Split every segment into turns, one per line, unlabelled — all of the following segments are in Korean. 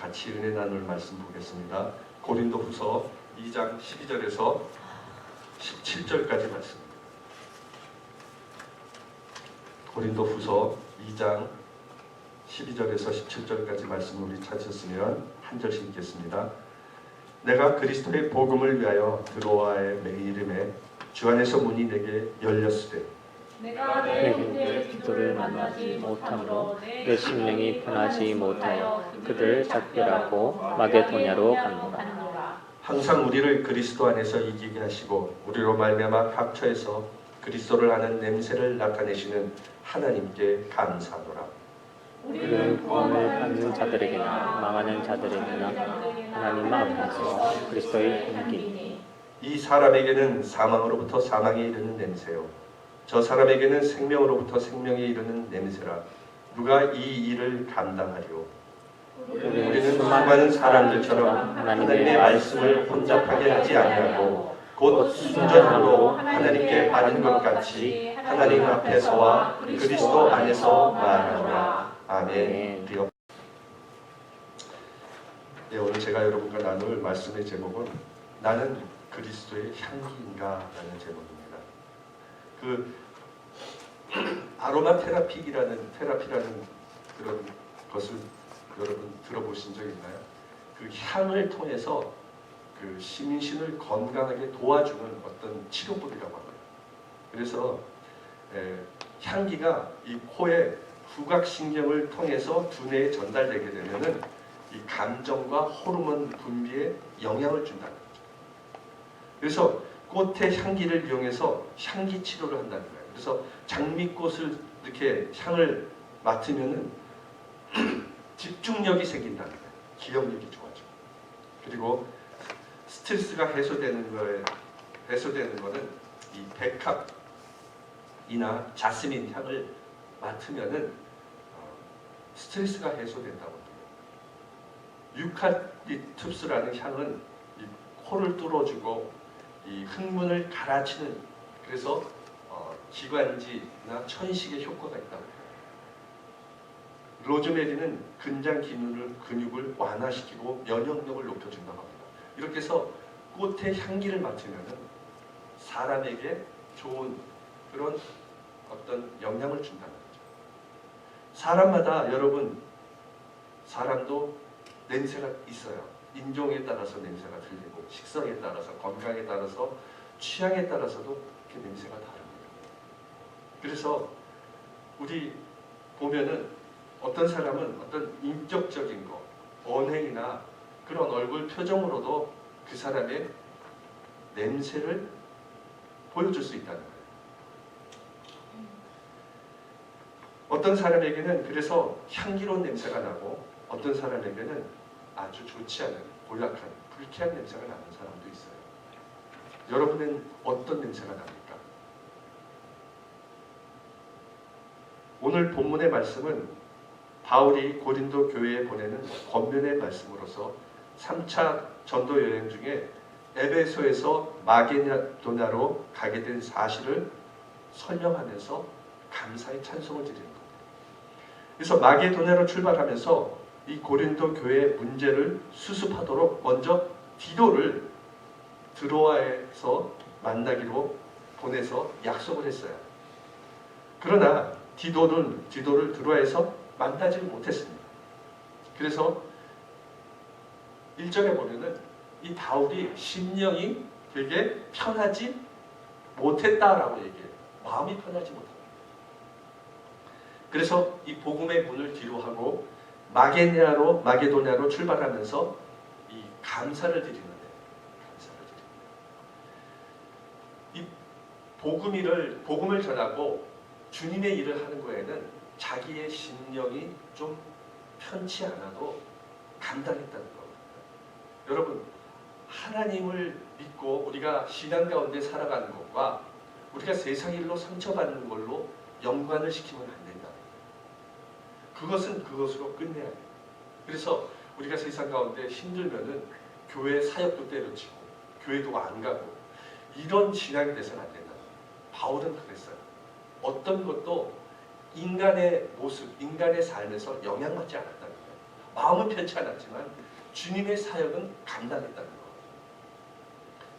같이 은혜 나눌 말씀 보겠습니다. 고린도후서 2장 12절에서 17절까지 말씀입니다. 고린도후서 2장 12절에서 17절까지 말씀을 우리 찾으셨으면 한 절씩 읽겠습니다. 내가 그리스도의 복음을 위하여 드로아의 이름에 주 안에서 문이 내게 열렸으되
내가 내 형제의 기도를 만나지 못함으로 내 심령이 편하지 못하여 그들을 작별하고 마게도냐로 간노라.
항상 우리를 그리스도 안에서 이기게 하시고 우리로 말미암아 각처에서 그리스도를 아는 냄새를 나타내시는 하나님께 감사하노라.
우리는 구원을 받는 자들에게나 망하는 자들에게나 하나님 앞에서 그리스도의 향기니
이 사람에게는 사망으로부터 사망에 이르는 냄새요 저 사람에게는 생명으로부터 생명에 이르는 냄새라. 누가 이 일을 감당하리요? 우리는 수많은 사람들처럼 하나님의 말씀을 혼잡하게 하지 아니하고 곧 순전함으로 하나님께 바른 것 같이 하나님 앞에서와 그리스도 안에서 말하노라. 아멘. 네, 오늘 제가 여러분과 나눌 말씀의 제목은 나는 그리스도의 향기인가 라는 제목입니다. 아로마 테라피라는 그런 것을 여러분 들어보신 적 있나요? 그 향을 통해서 그 심신을 건강하게 도와주는 어떤 치료법이라고 합니다. 그래서 향기가 이 코의 후각신경을 통해서 두뇌에 전달되게 되면은 이 감정과 호르몬 분비에 영향을 준다는 거죠. 그래서 꽃의 향기를 이용해서 향기 치료를 한다는 거예요. 그래서 장미꽃을 이렇게 향을 맡으면은 집중력이 생긴다는 거예요. 기억력이 좋아지고. 그리고 스트레스가 해소되는 거는 이 백합이나 자스민 향을 맡으면은 스트레스가 해소된다고 해요. 유칼립투스라는 향은 이 코를 뚫어주고 이 흥분을 갈아치는, 그래서 기관지나 천식에 효과가 있다고 해요. 로즈메리는 근장 근육을 완화시키고 면역력을 높여준다고 합니다. 이렇게 해서 꽃의 향기를 맡으면은 사람에게 좋은 그런 어떤 영향을 준다는 거죠. 사람마다 여러분, 사람도 냄새가 있어요. 인종에 따라서 냄새가 틀리고, 식성에 따라서, 건강에 따라서, 취향에 따라서도 이렇게 냄새가 다릅니다. 그래서 우리 보면은 어떤 사람은 어떤 인격적인 거, 언행이나 그런 얼굴 표정으로도 그 사람의 냄새를 보여줄 수 있다는 거예요. 어떤 사람에게는 그래서 향기로운 냄새가 나고, 어떤 사람에게는 아주 좋지 않은 고약한 불쾌한 냄새가 나는 사람도 있어요. 여러분은 어떤 냄새가 납니까? 오늘 본문의 말씀은 바울이 고린도 교회에 보내는 권면의 말씀으로서 3차 전도 여행 중에 에베소에서 마게도냐로 가게 된 사실을 설명하면서 감사의 찬송을 드리는 겁니다. 그래서 마게도냐로 출발하면서 이 고린도 교회의 문제를 수습하도록 먼저 디도를 드로아에서 만나기로 보내서 약속을 했어요. 그러나 디도를 드로아에서 만나지 못했습니다. 그래서 1절에 보면은 이 바울이 심령이 되게 편하지 못했다라고 얘기해요. 마음이 편하지 못합니다. 그래서 이 복음의 문을 뒤로 하고 마게도냐로 출발하면서 이 감사를 드리는데, 이 복음을 전하고 주님의 일을 하는 거에는 자기의 심령이 좀 편치 않아도 감당했다는 겁니다. 여러분, 하나님을 믿고 우리가 신앙 가운데 살아가는 것과 우리가 세상 일로 상처받는 걸로 연관을 시키면 안 된다. 그것은 그것으로 끝내야 돼요. 그래서 우리가 세상 가운데 힘들면은 교회 사역도 때려치고 교회도 안 가고 이런 신앙이 돼서는 안 된다. 바울은 그랬어요. 어떤 것도 인간의 모습, 인간의 삶에서 영향받지 않았다는 거예요. 마음은 편치 않았지만 주님의 사역은 감당했다는 것.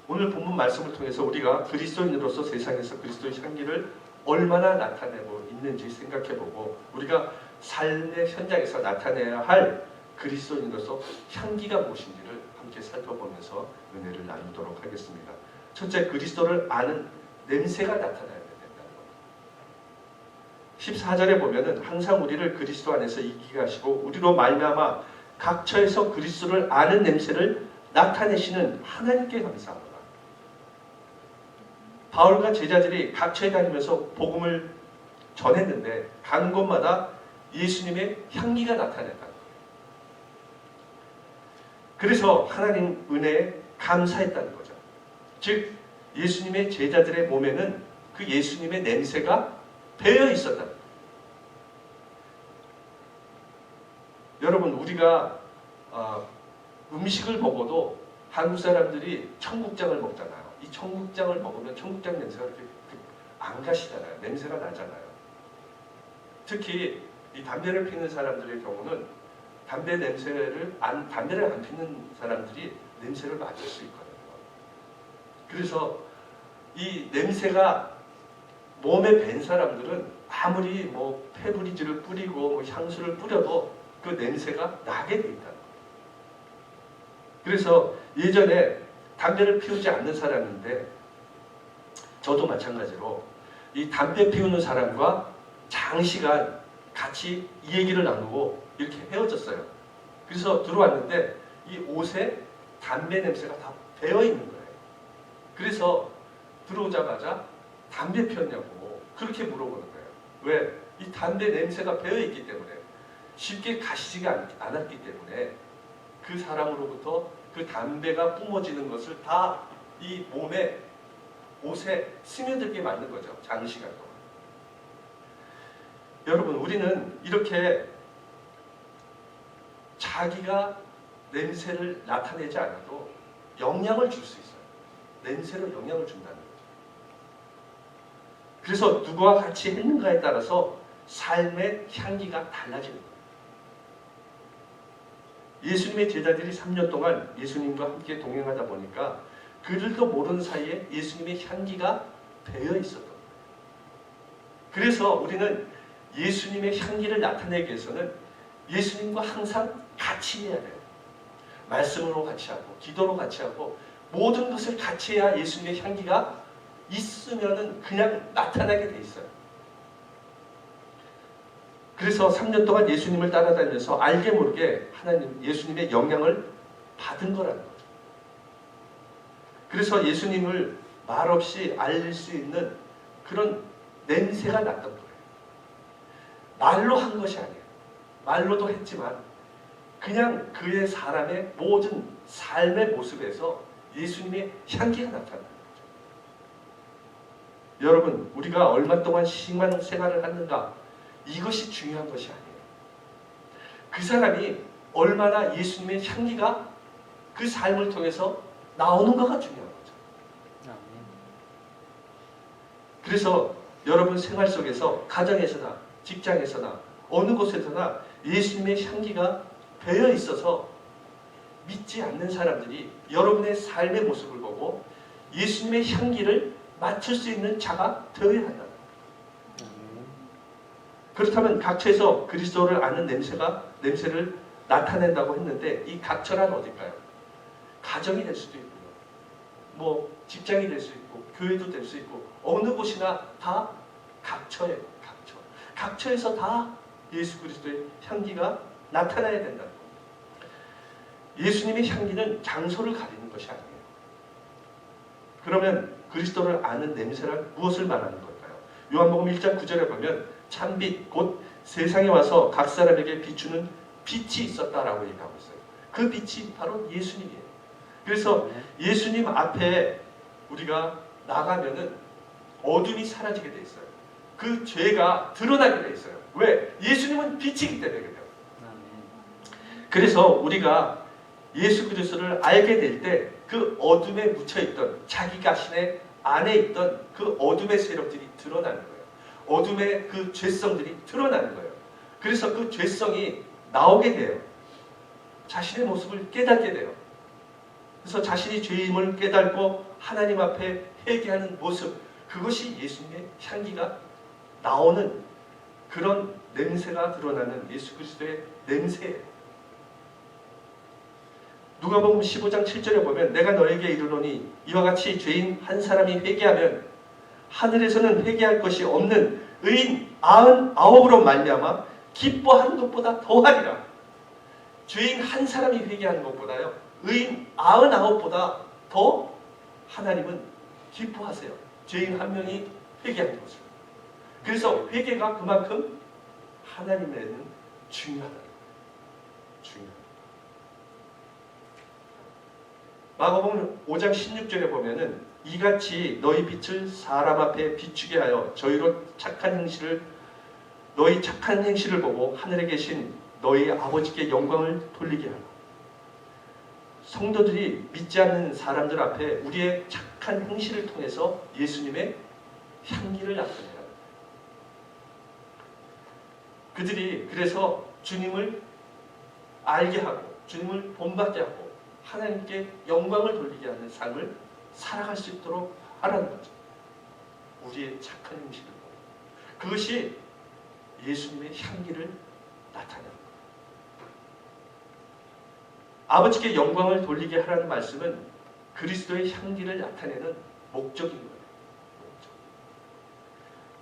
오늘 본문 말씀을 통해서 우리가 그리스도인으로서 세상에서 그리스도의 향기를 얼마나 나타내고 있는지 생각해보고 우리가 삶의 현장에서 나타내야 할 그리스도인으로서 향기가 무엇인지를 함께 살펴보면서 은혜를 나누도록 하겠습니다. 첫째, 그리스도를 아는 냄새가 나타나야 된다는 것. 14절에 보면은 항상 우리를 그리스도 안에서 이기게 하시고 우리로 말미암아 각처에서 그리스도를 아는 냄새를 나타내시는 하나님께 감사합니다. 바울과 제자들이 각처에 다니면서 복음을 전했는데 가는 곳마다 예수님의 향기가 나타났다. 그래서 하나님 은혜에 감사했다는 거죠. 즉 예수님의 제자들의 몸에는 그 예수님의 냄새가 배어 있었다. 여러분, 우리가 음식을 먹어도 한국 사람들이 청국장을 먹잖아요. 이 청국장을 먹으면 청국장 냄새가 이렇게 안 가시잖아요. 냄새가 나잖아요. 특히 이 담배를 피우는 사람들의 경우는 담배를 안 피우는 사람들이 냄새를 맡을 수 있거든요. 그래서 이 냄새가 몸에 밴 사람들은 아무리 뭐 페브리즈를 뿌리고 뭐 향수를 뿌려도 그 냄새가 나게 돼 있다는 거예요. 그래서 예전에 담배를 피우지 않는 사람인데 저도 마찬가지로 이 담배 피우는 사람과 장시간 같이 이 얘기를 나누고 이렇게 헤어졌어요. 그래서 들어왔는데 이 옷에 담배 냄새가 다 배어 있는 거예요. 그래서 들어오자마자 담배 피웠냐고 그렇게 물어보는 거예요. 왜? 이 담배 냄새가 배어 있기 때문에 쉽게 가시지가 않았기 때문에 그 사람으로부터 그 담배가 뿜어지는 것을 다 이 몸에 옷에 스며들게 만든 거죠. 장시간 동안. 여러분, 우리는 이렇게 자기가 냄새를 나타내지 않아도 영향을 줄 수 있어요. 냄새로 영향을 준다는 거죠. 그래서 누구와 같이 했는가에 따라서 삶의 향기가 달라지는 거예요. 예수님의 제자들이 3년 동안 예수님과 함께 동행하다 보니까 그들도 모르는 사이에 예수님의 향기가 배어 있었던 거예요. 그래서 우리는 예수님의 향기를 나타내기 위해서는 예수님과 항상 같이 해야 돼요. 말씀으로 같이 하고 기도로 같이 하고 모든 것을 같이 해야 예수님의 향기가 있으면은 그냥 나타나게 돼 있어요. 그래서 3년 동안 예수님을 따라다니면서 알게 모르게 예수님의 영향을 받은 거라는 거죠. 그래서 예수님을 말없이 알릴 수 있는 그런 냄새가 났던 거예요. 말로 한 것이 아니에요. 말로도 했지만 그냥 그의 사람의 모든 삶의 모습에서 예수님의 향기가 나타나는 거죠. 여러분, 우리가 얼마 동안 신앙생활을 하는가, 이것이 중요한 것이 아니에요. 그 사람이 얼마나 예수님의 향기가 그 삶을 통해서 나오는가가 중요한 거죠. 그래서 여러분 생활 속에서 가정에서나 직장에서나 어느 곳에서나 예수님의 향기가 배어 있어서 믿지 않는 사람들이 여러분의 삶의 모습을 보고 예수님의 향기를 맡을 수 있는 자가 되어야 한다. 그렇다면 각처에서 그리스도를 아는 냄새를 나타낸다고 했는데 이 각처란 어딜까요? 가정이 될 수도 있고요. 뭐 직장이 될 수 있고 교회도 될 수 있고 어느 곳이나 다 각처예요. 각처. 각처에서 다 예수 그리스도의 향기가 나타나야 된다는 겁니다. 예수님의 향기는 장소를 가리는 것이 아니에요. 그러면 그리스도를 아는 냄새란 무엇을 말하는 걸까요? 요한복음 1장 9절에 보면 참빛 곧 세상에 와서 각 사람에게 비추는 빛이 있었다라고 얘기하고 있어요. 그 빛이 바로 예수님이에요. 그래서 예수님 앞에 우리가 나가면은 어둠이 사라지게 돼 있어요. 그 죄가 드러나게 돼 있어요. 왜? 예수님은 빛이기 때문에 그래요. 그래서 우리가 예수 그리스도를 알게 될 때 그 어둠에 묻혀있던 자기 자신의 안에 있던 그 어둠의 세력들이 드러나는 거예요. 어둠의 그 죄성들이 드러나는 거예요. 그래서 그 죄성이 나오게 돼요. 자신의 모습을 깨닫게 돼요. 그래서 자신이 죄임을 깨닫고 하나님 앞에 회개하는 모습, 그것이 예수님의 향기가 나오는 그런 냄새가 드러나는 예수 그리스도의 냄새예요. 누가복음 15장 7절에 보면 내가 너에게 이르노니 이와 같이 죄인 한 사람이 회개하면 하늘에서는 회개할 것이 없는 의인 99으로 말미암아 기뻐하는 것보다 더하리라. 죄인 한 사람이 회개하는 것보다요, 의인 99보다 더 하나님은 기뻐하세요. 죄인 한 명이 회개하는 것을. 그래서 회개가 그만큼 하나님에는 중요하다. 중요하다. 마가복음 5장 16절에 보면은 이같이 너희 빛을 사람 앞에 비추게 하여 너희 착한 행실을 보고 하늘에 계신 너희 아버지께 영광을 돌리게 하라. 성도들이 믿지 않는 사람들 앞에 우리의 착한 행실을 통해서 예수님의 향기를 나타내라. 그들이 그래서 주님을 알게 하고 주님을 본받게 하고 하나님께 영광을 돌리게 하는 삶을 살아갈 수 있도록 하라는 거죠. 우리의 착한 행실을 보고. 그것이 예수님의 향기를 나타내는 거예요. 아버지께 영광을 돌리게 하라는 말씀은 그리스도의 향기를 나타내는 목적인 거예요.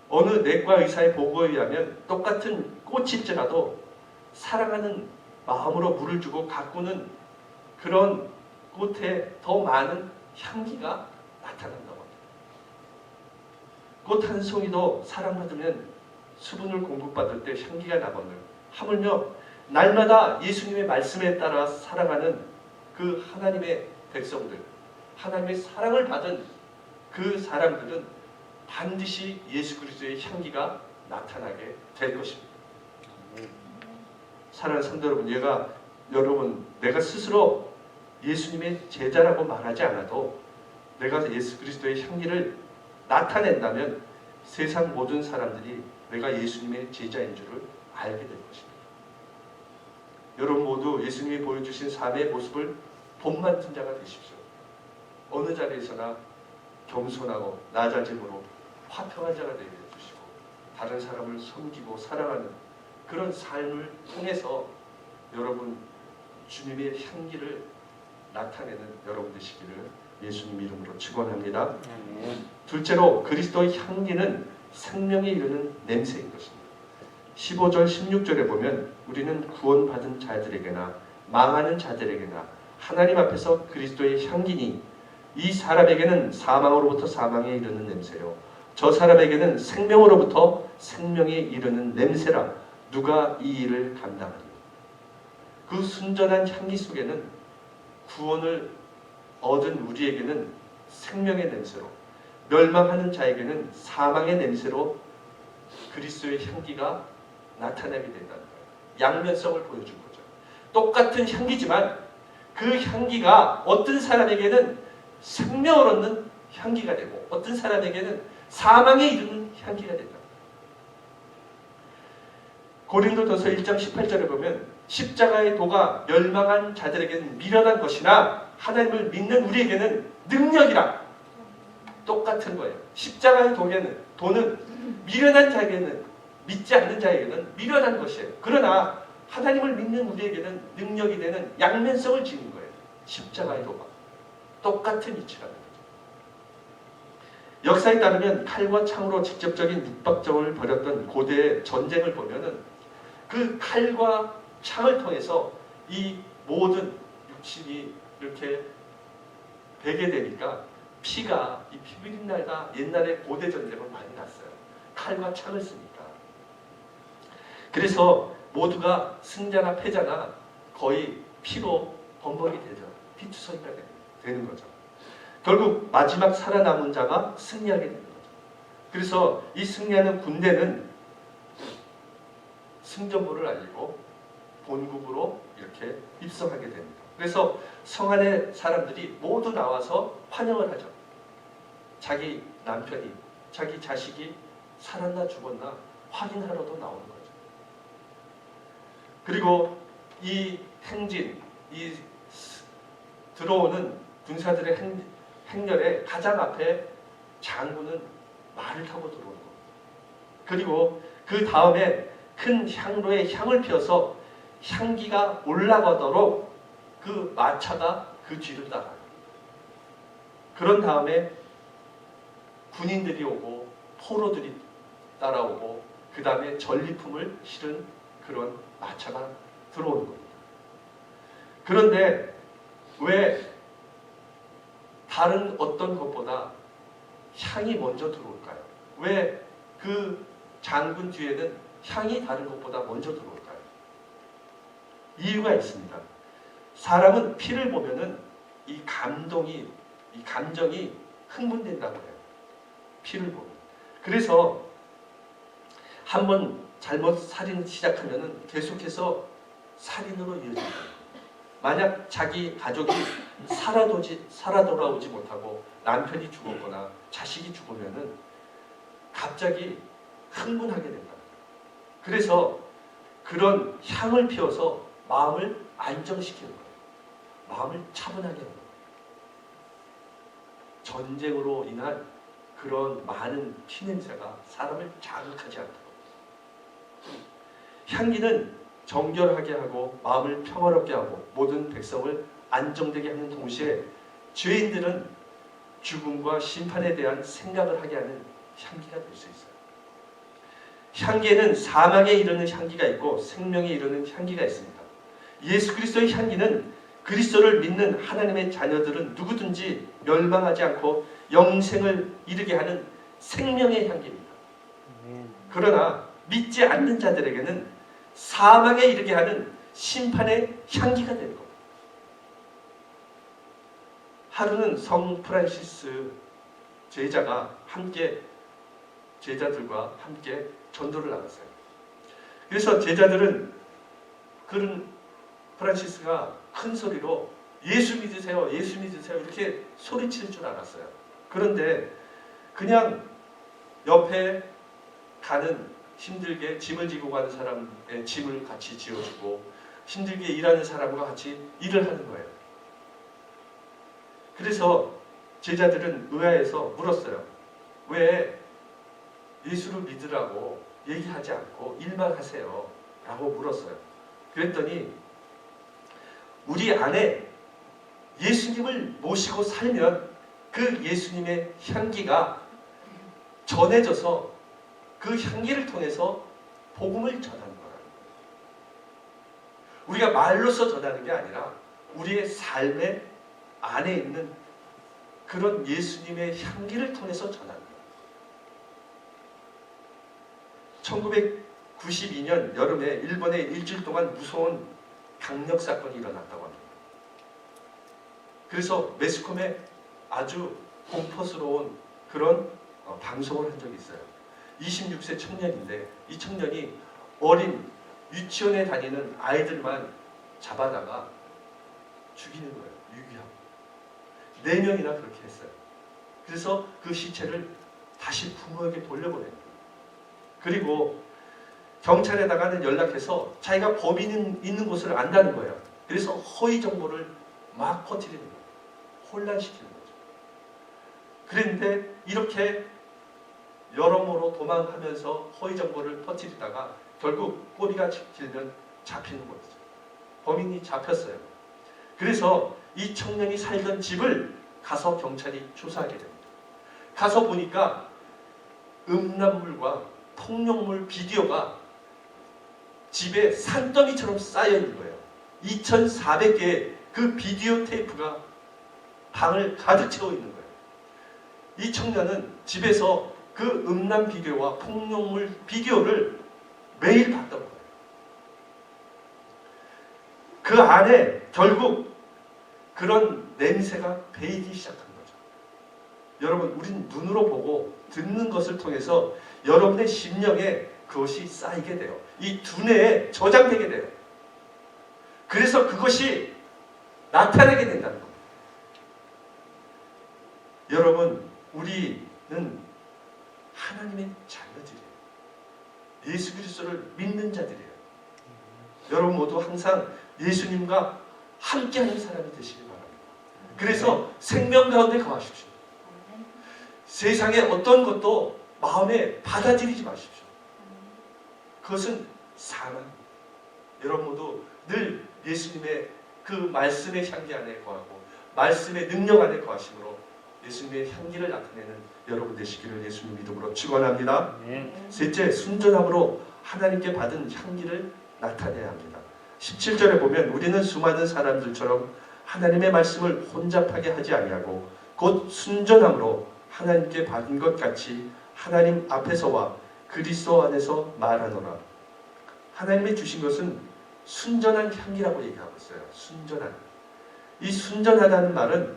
어느 내과 의사의 보고에 의하면 똑같은 꽃일지라도 사랑하는 마음으로 물을 주고 가꾸는 그런 꽃에 더 많은 향기가 나타난다고 합니다. 꽃 한 송이도 사랑받으면 수분을 공급받을 때 향기가 나거늘 하물며 날마다 예수님의 말씀에 따라 살아가는 그 하나님의 백성들, 하나님의 사랑을 받은 그 사람들은 반드시 예수 그리스도의 향기가 나타나게 될 것입니다. 사랑하는 성도 여러분, 내가 스스로 예수님의 제자라고 말하지 않아도 내가 예수 그리스도의 향기를 나타낸다면 세상 모든 사람들이 내가 예수님의 제자인 줄을 알게 될 것입니다. 여러분 모두 예수님이 보여주신 삶의 모습을 본받는 자가 되십시오. 어느 자리에서나 겸손하고 낮아짐으로 화평한 자가 되게 해주시고 다른 사람을 섬기고 사랑하는 그런 삶을 통해서 여러분 주님의 향기를 나타내는 여러분 되시기를 예수님 이름으로 축원합니다. 둘째로 그리스도의 향기는 생명에 이르는 냄새인 것입니다. 15절 16절에 보면 우리는 구원받은 자들에게나 망하는 자들에게나 하나님 앞에서 그리스도의 향기니 이 사람에게는 사망으로부터 사망에 이르는 냄새요 저 사람에게는 생명으로부터 생명에 이르는 냄새라. 누가 이 일을 감당하리요. 그 순전한 향기 속에는 구원을 얻은 우리에게는 생명의 냄새로, 멸망하는 자에게는 사망의 냄새로 그리스도의 향기가 나타나게 된다는 거예요. 양면성을 보여준 거죠. 똑같은 향기지만 그 향기가 어떤 사람에게는 생명을 얻는 향기가 되고 어떤 사람에게는 사망에 이르는 향기가 된다. 고린도전서 1장 18절에 보면 십자가의 도가 멸망한 자들에게는 미련한 것이나 하나님을 믿는 우리에게는 능력이라. 똑같은 거예요. 십자가의 도는 미련한 자에게는, 믿지 않는 자에게는 미련한 것이에요. 그러나 하나님을 믿는 우리에게는 능력이 되는 양면성을 지닌 거예요. 십자가의 도가 똑같은 이치라는 거죠. 역사에 따르면 칼과 창으로 직접적인 육박전을 벌였던 고대의 전쟁을 보면은 그 칼과 창을 통해서 이 모든 육신이 이렇게 베게 되니까 피가 이 피비린내가 옛날에 고대 전쟁은 많이 났어요. 칼과 창을 쓰니까. 그래서 모두가 승자나 패자나 거의 피로 범벅이 되죠. 피투성이가 되는 거죠. 결국 마지막 살아남은 자가 승리하게 되는 거죠. 그래서 이 승리하는 군대는 승전보를 알리고 본국으로 이렇게 입성하게 됩니다. 그래서 성 안의 사람들이 모두 나와서 환영을 하죠. 자기 남편이, 자기 자식이 살았나 죽었나 확인하러도 나오는 거죠. 그리고 이 행진, 이 들어오는 군사들의 행렬에 가장 앞에 장군은 말을 타고 들어오는 겁니다. 그리고 그 다음에 큰 향로에 향을 피워서 향기가 올라가도록 그 마차가 그 뒤를 따라요. 그런 다음에 군인들이 오고 포로들이 따라오고 그 다음에 전리품을 실은 그런 마차가 들어오는 겁니다. 그런데 왜 다른 어떤 것보다 향이 먼저 들어올까요? 왜 그 장군 뒤에는 향이 다른 것보다 먼저 들어올까요? 이유가 있습니다. 사람은 피를 보면은 이 감정이 흥분된다고 해요. 피를 보면. 그래서 한번 잘못 살인 시작하면은 계속해서 살인으로 이어집니다. 만약 자기 가족이 살아 돌아오지 못하고 남편이 죽었거나 자식이 죽으면은 갑자기 흥분하게 된다. 그래서 그런 향을 피워서 마음을 안정시키는 거예요. 마음을 차분하게 하는 거예요. 전쟁으로 인한 그런 많은 피냄새가 사람을 자극하지 않도록. 향기는 정결하게 하고 마음을 평화롭게 하고 모든 백성을 안정되게 하는 동시에 죄인들은 죽음과 심판에 대한 생각을 하게 하는 향기가 될 수 있어요. 향기에는 사망에 이르는 향기가 있고 생명에 이르는 향기가 있습니다. 예수 그리스도의 향기는 그리스도를 믿는 하나님의 자녀들은 누구든지 멸망하지 않고 영생을 이루게 하는 생명의 향기입니다. 그러나 믿지 않는 자들에게는 사망에 이르게 하는 심판의 향기가 되는 겁니다. 하루는 성 프란시스 제자들과 함께 전도를 나갔어요. 그래서 제자들은 그런 프란시스가 큰 소리로 예수 믿으세요, 예수 믿으세요 이렇게 소리칠 줄 알았어요. 그런데 그냥 옆에 가는 힘들게 짐을 지고 가는 사람의 짐을 같이 지어주고 힘들게 일하는 사람과 같이 일을 하는 거예요. 그래서 제자들은 의아해서 물었어요. 왜 예수를 믿으라고 얘기하지 않고 일만 하세요? 라고 물었어요. 그랬더니 우리 안에 예수님을 모시고 살면 그 예수님의 향기가 전해져서 그 향기를 통해서 복음을 전하는 거라는 거예요. 우리가 말로서 전하는 게 아니라 우리의 삶의 안에 있는 그런 예수님의 향기를 통해서 전하는 거예요. 1992년 여름에 일본에 일주일 동안 무서운 강력 사건이 일어났다고 합니다. 그래서 매스컴에 아주 공포스러운 그런 방송을 한 적이 있어요. 26세 청년인데 이 청년이 어린 유치원에 다니는 아이들만 잡아다가 죽이는 거예요. 유기하고. 4명이나 그렇게 했어요. 그래서 그 시체를 다시 부모에게 돌려보내는 거예요. 그리고 경찰에다가는 연락해서 자기가 범인 있는 곳을 안다는 거예요. 그래서 허위 정보를 막 퍼뜨리는 거예요. 혼란시키는 거죠. 그런데 이렇게 여러모로 도망하면서 허위 정보를 퍼뜨리다가 결국 꼬리가 길면 잡히는 거죠. 범인이 잡혔어요. 그래서 이 청년이 살던 집을 가서 경찰이 조사하게 됩니다. 가서 보니까 음란물과 폭력물 비디오가 집에 산더미처럼 쌓여 있는 거예요. 2,400개의 그 비디오 테이프가 방을 가득 채워 있는 거예요. 이 청년은 집에서 그 음란 비디오와 폭력물 비디오를 매일 봤던 거예요. 그 안에 결국 그런 냄새가 배이기 시작한 거죠. 여러분, 우린 눈으로 보고 듣는 것을 통해서 여러분의 심령에 그것이 쌓이게 돼요. 이 두뇌에 저장되게 돼요. 그래서 그것이 나타나게 된다는 겁니다. 여러분, 우리는 하나님의 자녀들이에요. 예수 그리스도를 믿는 자들이에요. 여러분 모두 항상 예수님과 함께하는 사람이 되시기 바랍니다. 그래서 생명 가운데 거하십시오. 세상의 어떤 것도 마음에 받아들이지 마십시오. 그것은 사망. 여러분 모두 늘 예수님의 그 말씀의 향기 안에 거하고 말씀의 능력 안에 거하심으로 예수님의 향기를 나타내는 여러분 되시기를 예수님 이름으로 축원합니다. 셋째, 순전함으로 하나님께 받은 향기를 나타내야 합니다. 17절에 보면 우리는 수많은 사람들처럼 하나님의 말씀을 혼잡하게 하지 아니하고 곧 순전함으로 하나님께 받은 것 같이 하나님 앞에서와 그리스도 안에서 말하노라. 하나님이 주신 것은 순전한 향기라고 얘기하고 있어요. 순전한. 이 순전하다는 말은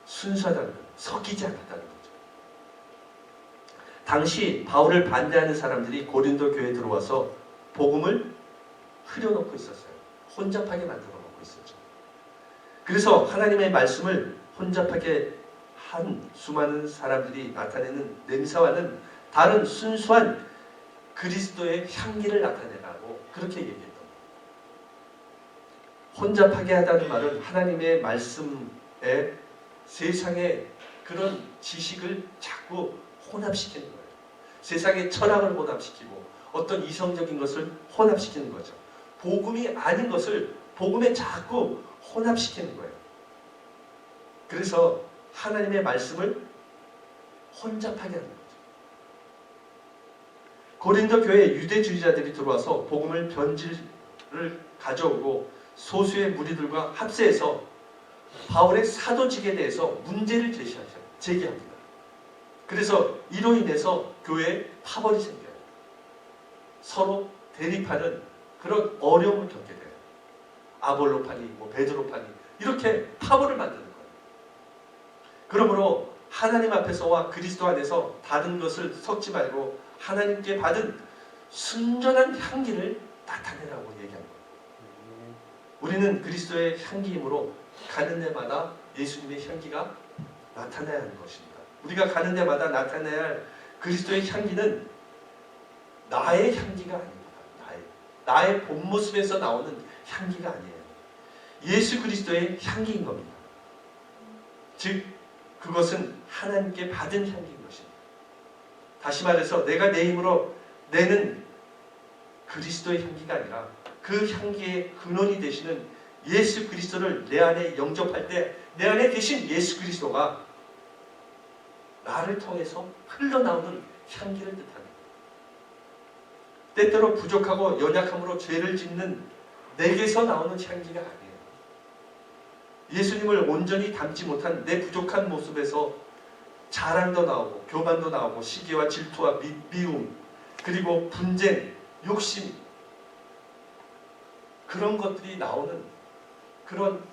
순수하다는 것, 섞이지 않았다는 거죠. 당시 바울을 반대하는 사람들이 고린도 교회에 들어와서 복음을 흐려놓고 있었어요. 혼잡하게 만들어 놓고 있었죠. 그래서 하나님의 말씀을 혼잡하게 한 수많은 사람들이 나타내는 냄새와는 다른 순수한 그리스도의 향기를 나타내라고 그렇게 얘기했던 거예요. 혼잡하게 하다는 말은 하나님의 말씀에 세상의 그런 지식을 자꾸 혼합시키는 거예요. 세상의 철학을 혼합시키고 어떤 이성적인 것을 혼합시키는 거죠. 복음이 아닌 것을 복음에 자꾸 혼합시키는 거예요. 그래서 하나님의 말씀을 혼잡하게 하는 거죠. 고린도 교회에 유대주의자들이 들어와서 복음을 변질을 가져오고 소수의 무리들과 합세해서 바울의 사도직에 대해서 문제를 제기합니다. 그래서 이로 인해서 교회에 파벌이 생겨요. 서로 대립하는 그런 어려움을 겪게 돼요. 아볼로파니, 베드로파니 이렇게 파벌을 만드는 거예요. 그러므로 하나님 앞에서와 그리스도 안에서 다른 것을 섞지 말고 하나님께 받은 순전한 향기를 나타내라고 얘기한 거예요. 우리는 그리스도의 향기이므로 가는 데마다 예수님의 향기가 나타나야 하는 것입니다. 우리가 가는 데마다 나타나야 할 그리스도의 향기는 나의 향기가 아닙니다. 나의 본 모습에서 나오는 향기가 아니에요. 예수 그리스도의 향기인 겁니다. 즉 그것은 하나님께 받은 향기인 것입니다. 다시 말해서 내가 내 힘으로 내는 그리스도의 향기가 아니라 그 향기의 근원이 되시는 예수 그리스도를 내 안에 영접할 때 내 안에 계신 예수 그리스도가 나를 통해서 흘러나오는 향기를 뜻합니다. 때때로 부족하고 연약함으로 죄를 짓는 내게서 나오는 향기가 아니에요. 예수님을 온전히 닮지 못한 내 부족한 모습에서 자랑도 나오고 교만도 나오고 시기와 질투와 미움 그리고 분쟁, 욕심 그런 것들이 나오는 그런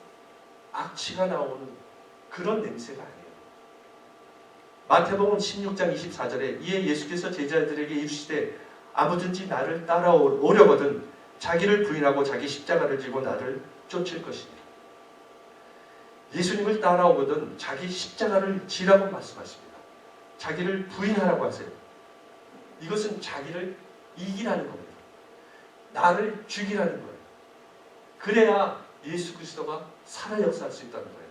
악취가 나오는 그런 냄새가 아니에요. 마태복음 16장 24절에 이에 예수께서 제자들에게 이르시되 아무든지 나를 따라오려거든 자기를 부인하고 자기 십자가를 지고 나를 쫓을 것이니 예수님을 따라오거든 자기 십자가를 지라고 말씀하십니다. 자기를 부인하라고 하세요. 이것은 자기를 이기라는 겁니다. 나를 죽이라는 거예요. 그래야 예수 그리스도가 살아 역사할 수 있다는 거예요.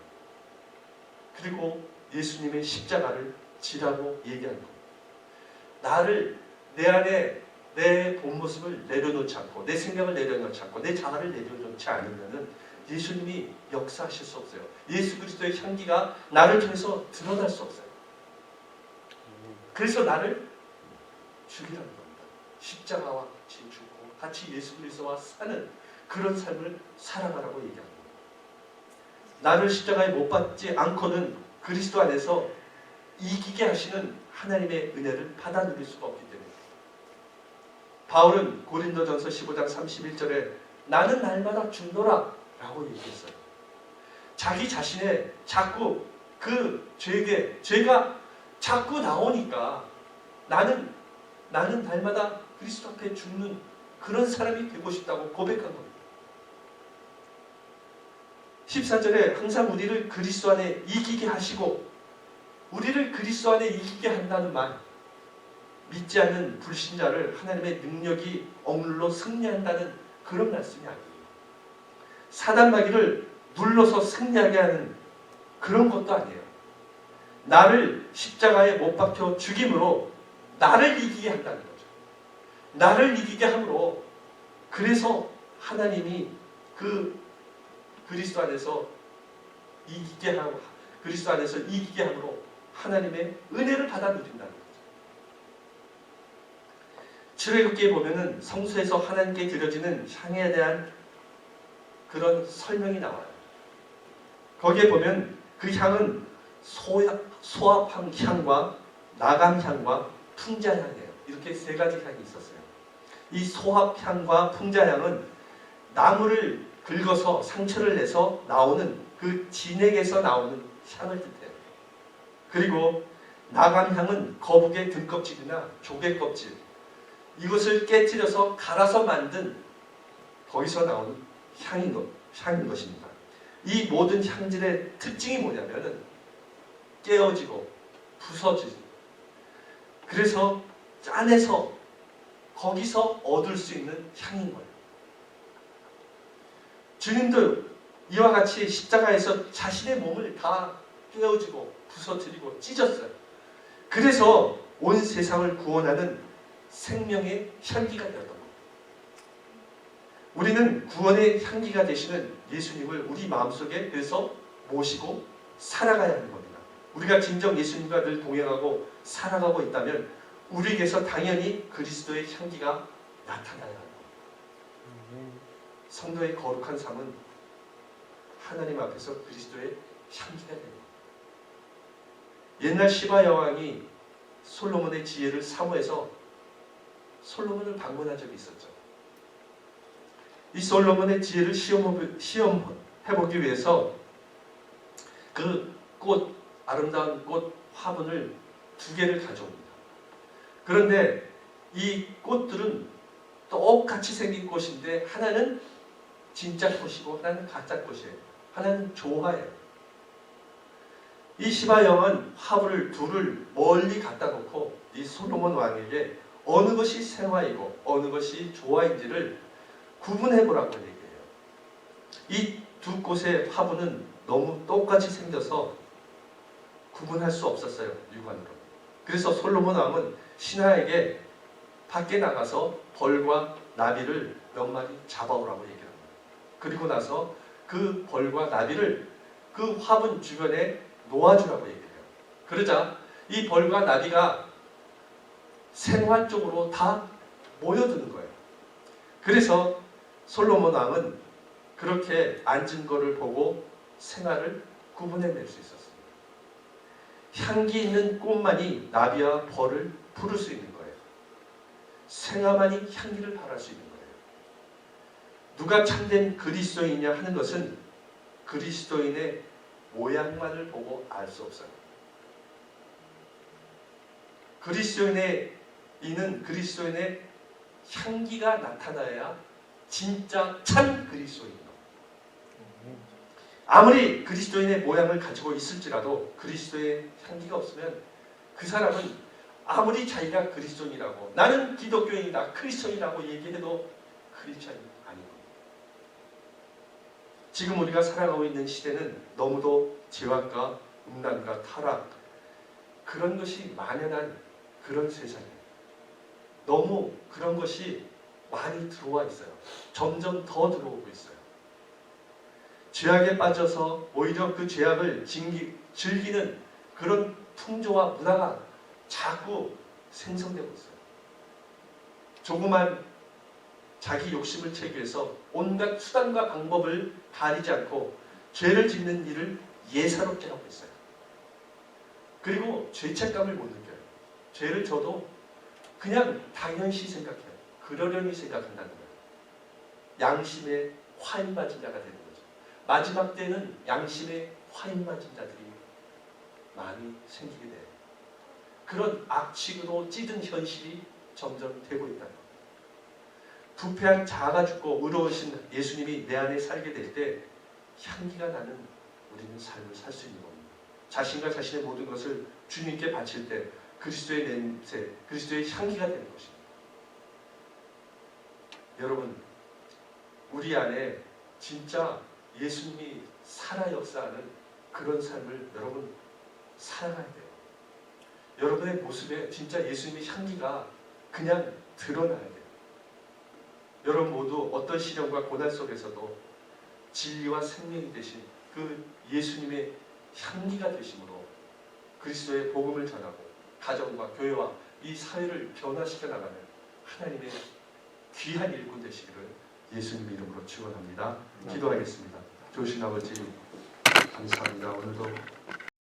그리고 예수님의 십자가를 지라고 얘기하는 겁니다. 나를 내 안에 내 본 모습을 내려놓지 않고 내 생각을 내려놓지 않고 내 자아를 내려놓지 않으면은 예수님이 역사하실 수 없어요. 예수 그리스도의 향기가 나를 통해서 드러날 수 없어요. 그래서 나를 죽이라는 겁니다. 십자가와 같이 죽고 같이 예수 그리스도와 사는 그런 삶을 살아가라고 얘기합니다. 나를 십자가에 못 박지 않고는 그리스도 안에서 이기게 하시는 하나님의 은혜를 받아 누릴 수가 없기 때문에 바울은 고린도전서 15장 31절에 나는 날마다 죽노라 라고 얘기했어요. 자기 자신의 자꾸 그 죄가 자꾸 나오니까 나는 날마다 그리스도 앞에 죽는 그런 사람이 되고 싶다고 고백한 겁니다. 14절에 항상 우리를 그리스도 안에 이기게 하시고 우리를 그리스도 안에 이기게 한다는 말, 믿지 않는 불신자를 하나님의 능력이 억눌러 승리한다는 그런 말씀이 아니에요. 사단 마귀를 눌러서 승리하게 하는 그런 것도 아니에요. 나를 십자가에 못 박혀 죽임으로 나를 이기게 한다는 거죠. 나를 이기게 함으로, 그래서 하나님이 그 그리스도 안에서 이기게 하고, 그리스도 안에서 이기게 함으로 하나님의 은혜를 받아 누린다는 거죠. 출애굽기에 보면은 성소에서 하나님께 드려지는 향에 대한 그런 설명이 나와요. 거기에 보면 그 향은 소합 향과 나감 향과 풍자 향이에요. 이렇게 세 가지 향이 있었어요. 이 소합 향과 풍자 향은 나무를 긁어서 상처를 내서 나오는 그 진액에서 나오는 향을 뜻해요. 그리고 나감 향은 거북의 등껍질이나 조개 껍질, 이것을 깨뜨려서 갈아서 만든 거기서 나오는 향인 것입니다. 이 모든 향질의 특징이 뭐냐면은 깨어지고 부서지고, 그래서 짜내서 거기서 얻을 수 있는 향인 거예요. 주님도 이와 같이 십자가에서 자신의 몸을 다 깨어지고 부서뜨리고 찢었어요. 그래서 온 세상을 구원하는 생명의 향기가 되었던 겁니다. 우리는 구원의 향기가 되시는 예수님을 우리 마음속에 그래서 모시고 살아가야 하는 겁니다. 우리가 진정 예수님과 늘 동행하고 살아가고 있다면 우리에게서 당연히 그리스도의 향기가 나타나야 합니다. 성도의 거룩한 삶은 하나님 앞에서 그리스도의 향기가 됩니다. 옛날 시바 여왕이 솔로몬의 지혜를 사모해서 솔로몬을 방문한 적이 있었죠. 이 솔로몬의 지혜를 시험해보기 위해서 그 꽃, 아름다운 꽃 화분을 2개를 가져옵니다. 그런데 이 꽃들은 똑같이 생긴 꽃인데 하나는 진짜 꽃이고 하나는 가짜 꽃이에요. 하나는 조화예요. 이 시바 여왕은 화분을 둘을 멀리 갖다 놓고 이 솔로몬 왕에게 어느 것이 생화이고 어느 것이 조화인지를 구분해보라고 얘기해요. 이 두 꽃의 화분은 너무 똑같이 생겨서 구분할 수 없었어요. 육안으로. 그래서 솔로몬 왕은 신하에게 밖에 나가서 벌과 나비를 몇 마리 잡아오라고 얘기합니다. 그리고 나서 그 벌과 나비를 그 화분 주변에 놓아주라고 얘기해요. 그러자 이 벌과 나비가 생활 쪽으로 다 모여드는 거예요. 그래서 솔로몬 왕은 그렇게 앉은 거를 보고 생활을 구분해낼 수 있었습니다. 향기 있는 꽃만이 나비와 벌을 부를 수 있는 거예요. 생화만이 향기를 발할 수 있는 거예요. 누가 참된 그리스도인이냐 하는 것은 그리스도인의 모양만을 보고 알 수 없어요. 그리스도인의 향기가 나타나야 진짜 참 그리스도인입니다. 아무리 그리스도인의 모양을 가지고 있을지라도 그리스도의 향기가 없으면 그 사람은 아무리 자기가 그리스도인이라고, 나는 기독교인이다, 크리스천이라고 얘기해도 크리스천이 아닌 겁니다. 지금 우리가 살아가고 있는 시대는 너무도 죄악과 음란과 타락, 그런 것이 만연한 그런 세상이에요. 너무 그런 것이 많이 들어와 있어요. 점점 더 들어오고 있어요. 죄악에 빠져서 오히려 그 죄악을 즐기는 그런 풍조와 문화가 자꾸 생성되고 있어요. 조그만 자기 욕심을 채기 위해서 온갖 수단과 방법을 가리지 않고 죄를 짓는 일을 예사롭게 하고 있어요. 그리고 죄책감을 못 느껴요. 죄를 져도 그냥 당연시 생각해요. 그러려니 생각한다는 거예요. 양심에 화인 맞은 자가 되는 거죠. 마지막 때는 양심에 화인 맞은 자들이 많이 생기게 돼요. 그런 악취로 찌든 현실이 점점 되고 있다는 거예요. 부패한 자아가 죽고 의로우신 예수님이 내 안에 살게 될 때 향기가 나는 우리는 삶을 살 수 있는 겁니다. 자신과 자신의 모든 것을 주님께 바칠 때 그리스도의 냄새, 그리스도의 향기가 되는 것입니다. 여러분, 우리 안에 진짜 예수님이 살아 역사하는 그런 삶을 여러분 살아가야 돼요. 여러분의 모습에 진짜 예수님의 향기가 그냥 드러나야 돼요. 여러분 모두 어떤 시련과 고난 속에서도 진리와 생명이 되신 그 예수님의 향기가 되심으로 그리스도의 복음을 전하고 가정과 교회와 이 사회를 변화시켜 나가는 하나님의 귀한 일꾼 되시기를 예수님 이름으로 축원합니다. 기도하겠습니다. 좋으신 아버지 감사합니다. 오늘도